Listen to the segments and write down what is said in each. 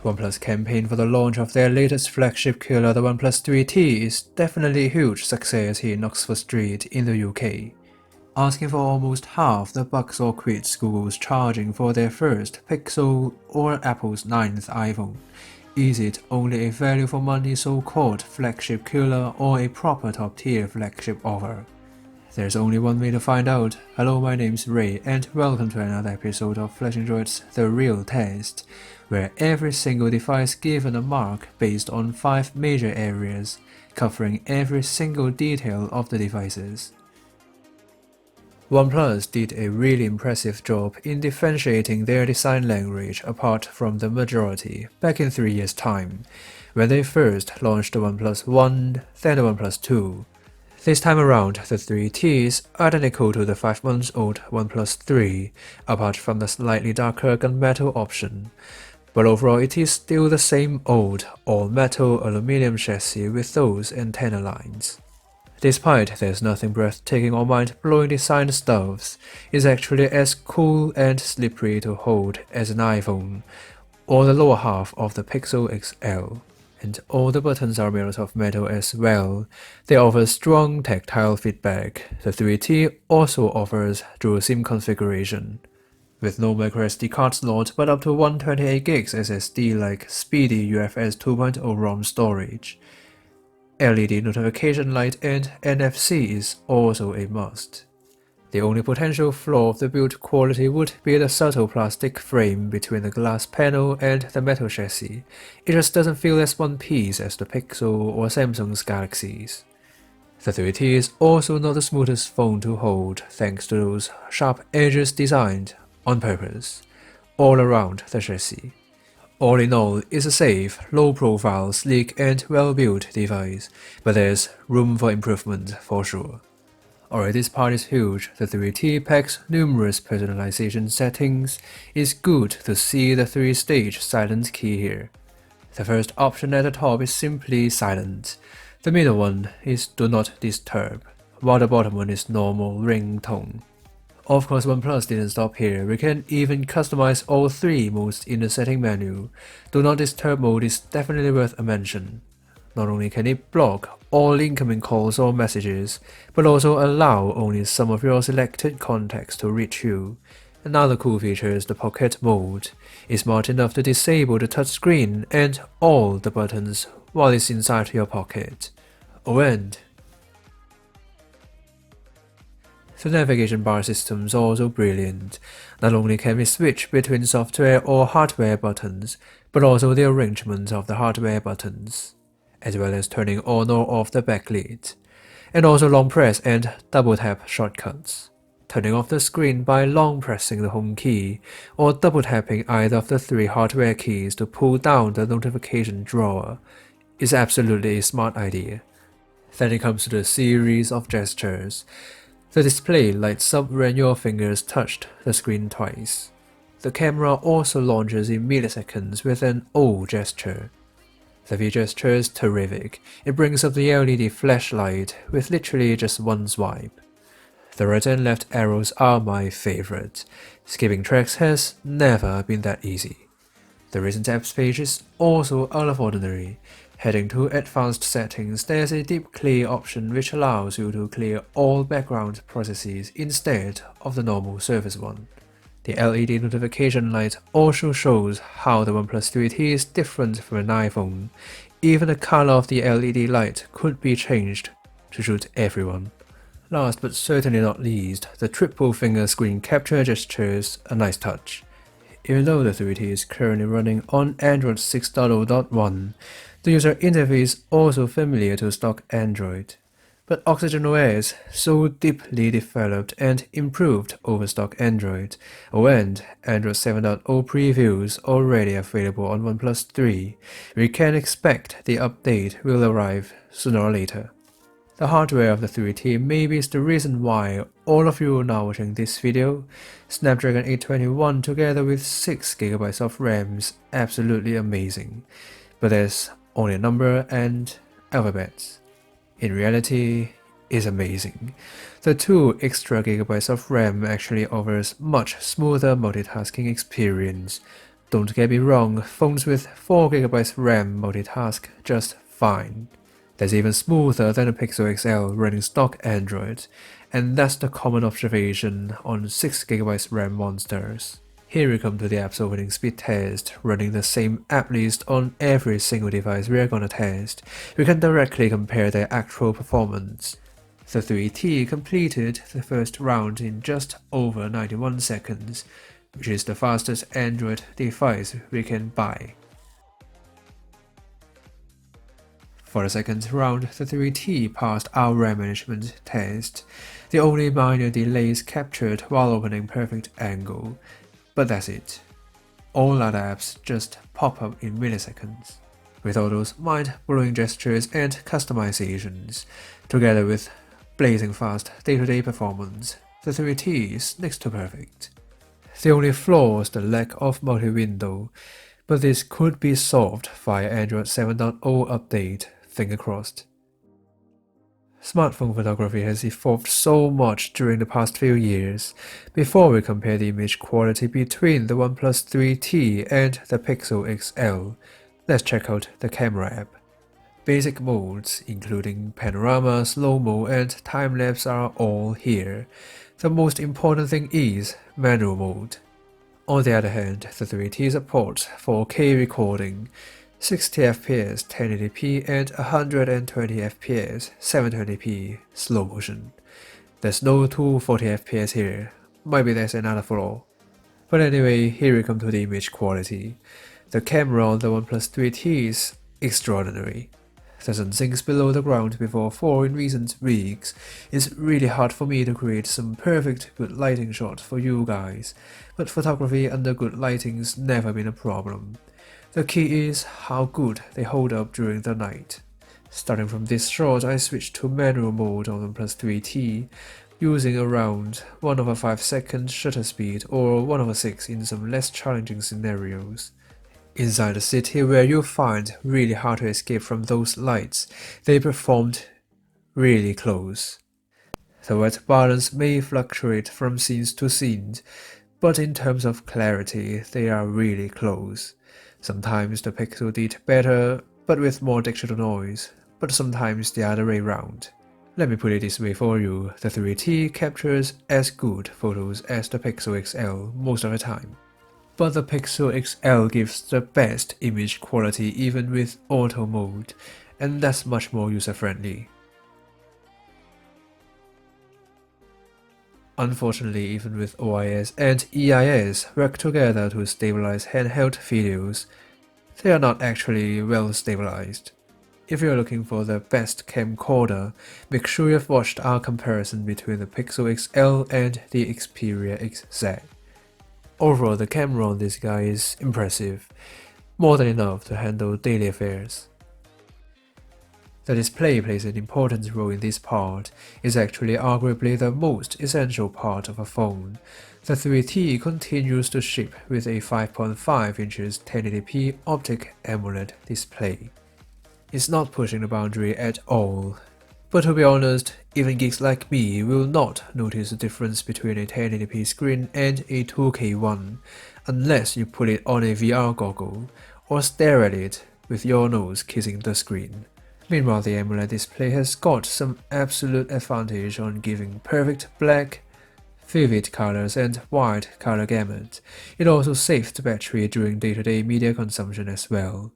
OnePlus campaign for the launch of their latest flagship killer, the OnePlus 3T, is definitely a huge success here in Oxford Street in the UK, asking for almost half the bucks or quids Google's charging for their first Pixel or Apple's 9th iPhone. Is it only a value for money so-called flagship killer or a proper top-tier flagship offer? There's only one way to find out. Hello, my name's Ray and welcome to another episode of FlashingDroid's The Real Test, where every single device given a mark based on 5 major areas, covering every single detail of the devices. OnePlus did a really impressive job in differentiating their design language apart from the majority back in 3 years' time, when they first launched the OnePlus 1, then the OnePlus 2. This time around, the 3T is identical to the 5-month-old OnePlus 3, apart from the slightly darker gunmetal option. But overall it is still the same old, all-metal aluminum chassis with those antenna lines. Despite there's nothing breathtaking or mind-blowing design stuffs, it's actually as cool and slippery to hold as an iPhone, or the lower half of the Pixel XL. And all the buttons are made out of metal as well. They offer strong tactile feedback. The 3T also offers dual SIM configuration, with no microSD card slot but up to 128GB SSD like speedy UFS 2.0 ROM storage. LED notification light and NFC is also a must. The only potential flaw of the build quality would be the subtle plastic frame between the glass panel and the metal chassis. It just doesn't feel as one piece as the Pixel or Samsung's Galaxies. The 3T is also not the smoothest phone to hold thanks to those sharp edges designed on purpose all around the chassis. All in all, it's a safe, low-profile, sleek and well-built device, but there's room for improvement for sure. Alright, this part is huge. The 3T packs numerous personalization settings. It's good to see the 3-stage silent key here. The first option at the top is simply silent. The middle one is do not disturb, while the bottom one is normal ringtone. Of course, OnePlus didn't stop here. We can even customize all 3 modes in the setting menu. Do not disturb mode is definitely worth a mention. Not only can it block all incoming calls or messages, but also allow only some of your selected contacts to reach you. Another cool feature is the pocket mode. It's smart enough to disable the touchscreen and all the buttons while it's inside your pocket. Oh, and the navigation bar system is also brilliant. Not only can we switch between software or hardware buttons, but also the arrangement of the hardware buttons, as well as turning on or off the backlit, and also long press and double tap shortcuts. Turning off the screen by long pressing the home key, or double tapping either of the 3 hardware keys to pull down the notification drawer is absolutely a smart idea. Then it comes to the series of gestures. The display lights up when your fingers touched the screen twice. The camera also launches in milliseconds with an O gesture. The V gesture is terrific. It brings up the LED flashlight with literally just one swipe. The right and left arrows are my favorite. Skipping tracks has never been that easy. The recent apps page is also out of ordinary. Heading to advanced settings, there's a deep clear option which allows you to clear all background processes instead of the normal surface one. The LED notification light also shows how the OnePlus 3T is different from an iPhone. Even the color of the LED light could be changed to suit everyone. Last but certainly not least, the triple finger screen capture gesture is a nice touch. Even though the 3T is currently running on Android 6.0.1, the user interface is also familiar to stock Android. But Oxygen OS, so deeply developed and improved over stock Android, and Android 7.0 previews already available on OnePlus 3, we can expect the update will arrive sooner or later. The hardware of the 3T maybe is the reason why all of you are now watching this video. Snapdragon 821 together with 6GB of RAM is absolutely amazing, but there's only a number and alphabets. In reality, it's amazing. The 2 extra gigabytes of RAM actually offers much smoother multitasking experience. Don't get me wrong, phones with 4GB RAM multitask just fine. That's even smoother than a Pixel XL running stock Android, and that's the common observation on 6GB RAM monsters. Here we come to the app's opening speed test, running the same app list on every single device we are gonna test. We can directly compare their actual performance. The 3T completed the first round in just over 91 seconds, which is the fastest Android device we can buy. For the second round, the 3T passed our RAM management test. The only minor delays captured while opening perfect angle, but that's it. All other apps just pop up in milliseconds. With all those mind-blowing gestures and customizations, together with blazing fast day-to-day performance, the 3T is next to perfect. The only flaw is the lack of multi-window, but this could be solved via Android 7.0 update, finger crossed. Smartphone photography has evolved so much during the past few years. Before we compare the image quality between the OnePlus 3T and the Pixel XL, let's check out the camera app. Basic modes, including panorama, slow-mo, and time-lapse are all here. The most important thing is manual mode. On the other hand, the 3T supports 4K recording, 60fps 1080p and 120fps 720p slow motion. There's no 240fps here, maybe that's another flaw. But anyway, here we come to the image quality. The camera on the OnePlus 3T is extraordinary. Doesn't sinks below the ground before 4 in recent weeks. It's really hard for me to create some perfect good lighting shots for you guys, but photography under good lighting's never been a problem. The key is how good they hold up during the night. Starting from this shot, I switched to manual mode on OnePlus 3T, using around 1/5 second shutter speed or 1/6 in some less challenging scenarios. Inside a city where you find really hard to escape from those lights, they performed really close. The white balance may fluctuate from scenes to scenes, but in terms of clarity, they are really close. Sometimes the Pixel did better, but with more digital noise, but sometimes the other way round. Let me put it this way for you, the 3T captures as good photos as the Pixel XL most of the time. But the Pixel XL gives the best image quality even with auto mode, and that's much more user-friendly. Unfortunately, even with OIS and EIS work together to stabilize handheld videos, they are not actually well stabilized. If you are looking for the best camcorder, make sure you've watched our comparison between the Pixel XL and the Xperia XZ. Overall, the camera on this guy is impressive, more than enough to handle daily affairs. The display plays an important role in this part, is actually arguably the most essential part of a phone. The 3T continues to ship with a 5.5 inches 1080p optic AMOLED display. It's not pushing the boundary at all. But to be honest, even geeks like me will not notice the difference between a 1080p screen and a 2K one, unless you put it on a VR goggle, or stare at it with your nose kissing the screen. Meanwhile, the AMOLED display has got some absolute advantage on giving perfect black, vivid colors and wide color gamut. It also saves the battery during day-to-day media consumption as well.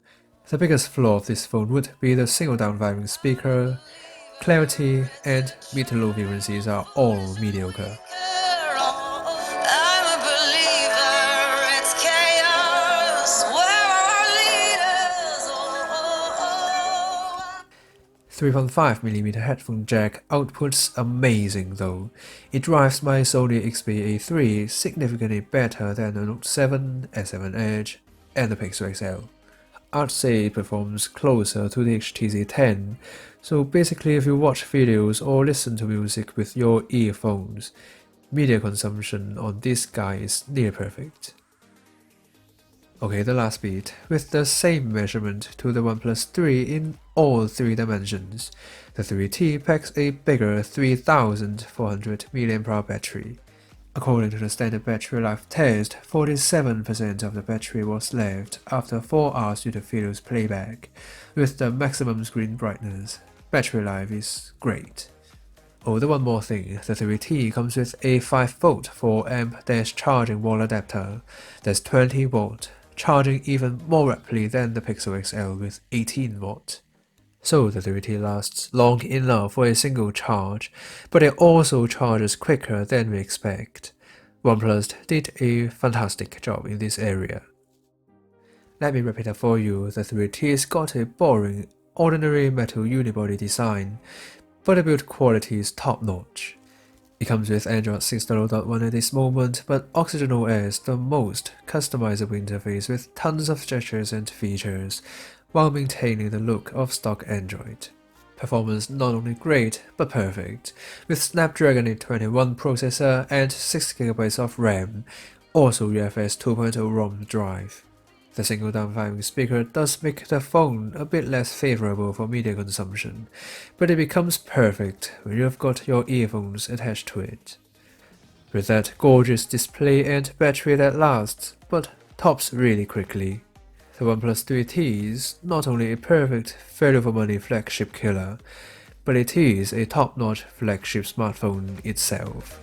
The biggest flaw of this phone would be the single down-vibing speaker. Clarity and mid to low vibrancies are all mediocre. I'm a believer, it's chaos, where are leaders? 3.5mm headphone jack output's amazing though. It drives my Sony Xperia 3 significantly better than the Note 7, S7 Edge, and the Pixel XL. I'd say it performs closer to the HTC 10, so basically if you watch videos or listen to music with your earphones, media consumption on this guy is near perfect. Okay, the last bit, with the same measurement to the OnePlus 3 in all 3 dimensions, the 3T packs a bigger 3400 mAh battery. According to the standard battery life test, 47% of the battery was left after 4 hours due to video's playback. With the maximum screen brightness, battery life is great. Oh, the one more thing, the 3T comes with a 5V 4A charging wall adapter that's 20V, charging even more rapidly than the Pixel XL with 18V. So the 3T lasts long enough for a single charge, but it also charges quicker than we expect. OnePlus did a fantastic job in this area. Let me repeat that for you, the 3T's got a boring, ordinary metal unibody design, but the build quality is top-notch. It comes with Android 6.0.1 at this moment, but Oxygen OS the most customizable interface with tons of gestures and features, while maintaining the look of stock Android. Performance not only great, but perfect, with Snapdragon 821 processor and 6GB of RAM, also UFS 2.0 ROM drive. The single downfiring speaker does make the phone a bit less favorable for media consumption, but it becomes perfect when you've got your earphones attached to it. With that gorgeous display and battery that lasts, but tops really quickly, the OnePlus 3T is not only a perfect value-for-money flagship killer, but it is a top-notch flagship smartphone itself.